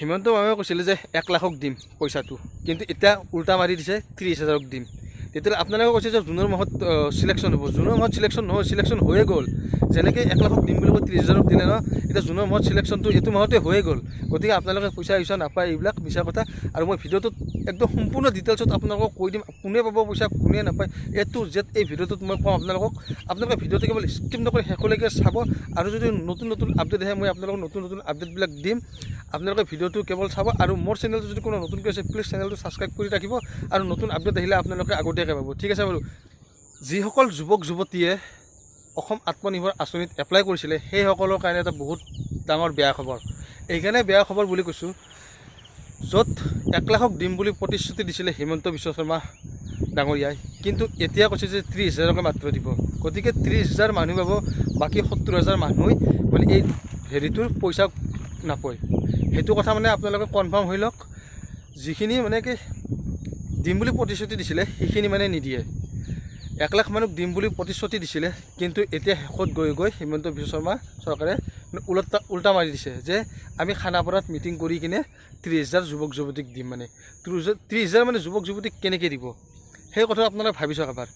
হিমন্ত মামাই কৈছিলে যে 1 লাখক দিম পইচাটো, কিন্তু এতিয়া উল্টা মাৰি দিছে 30,000ক দিম। তেতিয়াহ'লে আপোনালোকে কৈছে যে জুনৰ মাহত চিলেকশ্যন হ'ব। জুনৰ মাহত চিলেকশ্যন নহয়, চিলেকশ্যন হৈয়ে গ'ল। যেনেকৈ 1 লাখক দিম বুলি কৈ 30,000ক দিলে ন, এতিয়া জুনৰ মাহত চিলেকশ্যনটো এইটো মাহতে হৈয়ে গ'ল। গতিকে আপোনালোকে পইচা নাপায়, এইবিলাক মিছা কথা। আৰু মই ভিডিঅ'টোত একদম সম্পূৰ্ণ ডিটেইলছত আপোনালোকক কৈ দিম কোনে পাব পইচা, কোনে নাপায়, A to Z এই ভিডিঅ'টোত মই কওঁ আপোনালোকক। আপোনালোকে ভিডিঅ'টো কেৱল স্কিপ নকৰি শেষলৈকে চাব। আৰু যদি নতুন আপডেট আহে মই আপোনালোকক নতুন আপডেটবিলাক দিম। আপোনালোকে ভিডিঅ'টো কেৱল চাব। আৰু মোৰ চেনেলটো যদি কোনো নতুনকৈ আছে প্লিজ চেনেলটো ছাবস্ক্ৰাইব কৰি ৰাখিব, আৰু নতুন আপডেট আহিলে আপোনালোকে আগতীয়াকৈ পাব। ঠিক আছে বাৰু। যিসকল যুৱক যুৱতীয়ে অসম আত্মনিৰ্ভৰ আঁচনিত এপ্লাই কৰিছিলে সেইসকলৰ কাৰণে এটা বহুত ডাঙৰ বেয়া খবৰ। এইকাৰণে বেয়া খবৰ বুলি কৈছোঁ, য'ত 1 লাখক দিম বুলি প্ৰতিশ্ৰুতি দিছিলে হিমন্ত বিশ্ব শৰ্মা ডাঙৰীয়াই, কিন্তু এতিয়া কৈছে যে 30,000কে মাত্ৰ দিব। গতিকে 30,000 মানুহ পাব, বাকী 70,000 মানুহে মানে এই হেৰিটোৰ পইচা নাপায়। সেইটো কথা মানে আপোনালোকে কনফাৰ্ম হৈ লওক। যিখিনি মানে কি দিম বুলি প্ৰতিশ্ৰুতি দিছিলে সেইখিনি মানে নিদিয়ে। 1 লাখ মানুহক দিম বুলি প্ৰতিশ্ৰুতি দিছিলে, কিন্তু এতিয়া শেষত গৈ হিমন্ত বিশ্ব শৰ্মা চৰকাৰে উল্টা মাৰি দিছে যে আমি খানাপাৰাত মিটিং কৰি কিনে 30,000 যুৱক যুৱতীক দিম। মানে 30,000 মানে যুৱক যুৱতীক কেনেকৈ দিব সেই কথা আপোনালোকে ভাবি চাওক এবাৰ।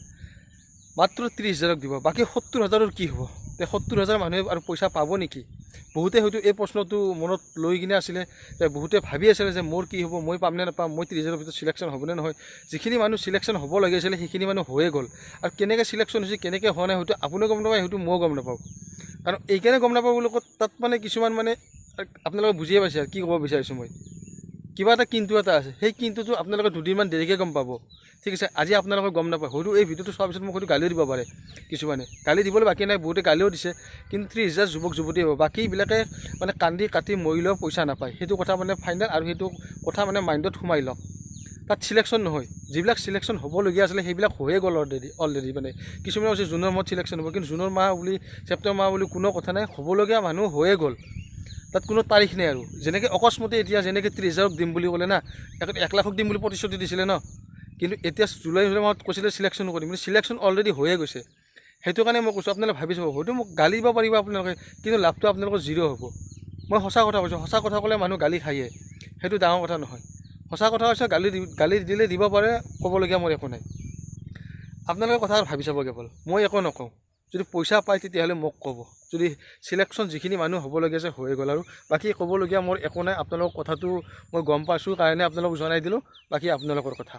মাত্ৰ 30,000ক দিব, বাকী 70,000ৰ কি হ'ব? তে 70,000 মানুহে আৰু পইচা পাব নেকি? বহুতে হয়তো এই প্ৰশ্নটো মনত লৈ কিনে আছিলে, বহুতে ভাবি আছিলে যে মোৰ কি হ'ব, মই পামনে নাপাম, মই 30,000ৰ ভিতৰত চিলেকশ্যন হ'বনে নহয়। যিখিনি মানুহ চিলেকশ্যন হ'ব লাগি আছিলে সেইখিনি মানুহ হৈয়ে গ'ল। আৰু কেনেকৈ চিলেকশ্যন হৈছে কেনেকৈ হোৱা নাই হয়তো আপুনিও গম নাপায়, হয়তো ময়ো গম নাপাওঁ। কাৰণ এইকাৰণে গম নাপাওঁ বুলি কওঁ, তাত মানে কিছুমান মানে আপোনালোকে বুজিয়ে পাইছে আৰু কি ক'ব বিচাৰিছোঁ মই। কিবা এটা কিন্তু এটা আছে, সেই কিন্তুটো আপোনালোকে দুদিনমান দেৰিকৈ গম পাব। ঠিক আছে, আজি আপোনালোকে গম নাপায়, হয়তো এই ভিডিঅ'টো চোৱাৰ পিছত মোক হয়তো গালিও দিব পাৰে। কিছুমানে গালি দিবলৈ বাকী নাই, বহুতে গালিও দিছে। কিন্তু 30,000 যুৱক যুৱতী হ'ব, বাকীবিলাকে মানে কান্দি কাটি মৰিলেও পইচা নাপায়। সেইটো কথা মানে ফাইনেল, আৰু সেইটো কথা মানে মাইণ্ডত সোমাই লওক। তাত চিলেকশ্যন নহয়, যিবিলাক চিলেকশ্যন হ'বলগীয়া আছিলে সেইবিলাক হৈয়ে গ'ল অলৰেডি। মানে কিছুমানে কৈছে জুনৰ মাহত চিলেকশ্যন হ'ব, কিন্তু জুনৰ মাহ বুলি ছেপ্টেম্বৰ মাহ বুলি কোনো কথা নাই, হ'বলগীয়া মানুহ হৈয়ে গ'ল। তাত কোনো তাৰিখ নাই। আৰু যেনেকৈ অকস্মাতে এতিয়া যেনেকৈ 30,000ক দিম বুলি ক'লে না, 1 লাখক দিম বুলি প্ৰতিশ্ৰুতি দিছিলে ন, কিন্তু এতিয়া জুলাই মাহত কৈছিলে চিলেকশ্যন কৰিম, কিন্তু চিলেকশ্যন অলৰেডি হৈয়ে গৈছে। সেইটো কাৰণে মই কৈছোঁ আপোনালোকে ভাবি চাব, হয়তো মোক গালি দিব পাৰিব আপোনালোকে, কিন্তু লাভটো আপোনালোকৰ 0 হ'ব। মই সঁচা কথা কৈছোঁ, সঁচা কথা ক'লে মানুহ গালি খায়ে, সেইটো ডাঙৰ কথা নহয়। সঁচা কথা হৈছে, গালি দিলে দিব পাৰে, ক'বলগীয়া মোৰ একো নাই। আপোনালোকে কথা ভাবি চাব কেৱল, মই একো নকওঁ। যদি পইচা পায় তেতিয়াহ'লে মোক ক'ব। যদি চিলেকশ্যন যিখিনি মানুহ হ'বলগীয়া আছে হৈয়ে গ'ল, আৰু বাকী ক'বলগীয়া মোৰ একো নাই। আপোনালোকৰ কথাটো মই গম পাইছোঁ কাৰণে আপোনালোকক জনাই দিলোঁ, বাকী আপোনালোকৰ কথা।